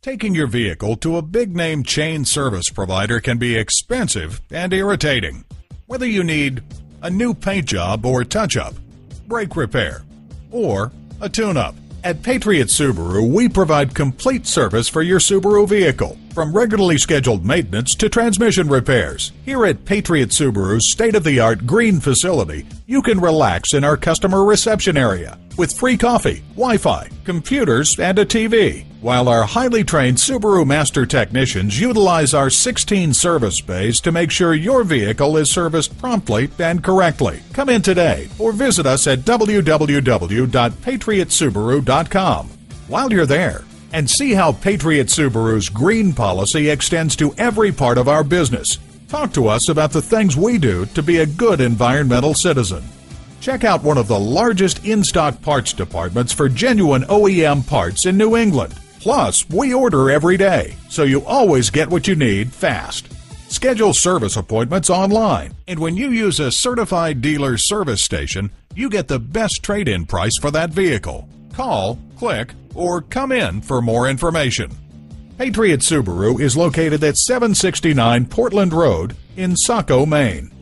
Taking your vehicle to a big-name chain service provider can be expensive and irritating. Whether you need a new paint job or touch-up, brake repair, or a tune-up, at Patriot Subaru, we provide complete service for your Subaru vehicle, from regularly scheduled maintenance to transmission repairs. Here at Patriot Subaru's state-of-the-art green facility, you can relax in our customer reception area with free coffee, Wi-Fi, computers, and a TV, while our highly trained Subaru Master Technicians utilize our 16 service bays to make sure your vehicle is serviced promptly and correctly. Come in today or visit us at www.patriotsubaru.com while you're there and see how Patriot Subaru's green policy extends to every part of our business. Talk to us about the things we do to be a good environmental citizen. Check out one of the largest in-stock parts departments for genuine OEM parts in New England. Plus, we order every day, so you always get what you need fast. Schedule service appointments online, and when you use a certified dealer service station, you get the best trade-in price for that vehicle. Call, click, or come in for more information. Patriot Subaru is located at 769 Portland Road in Saco, Maine.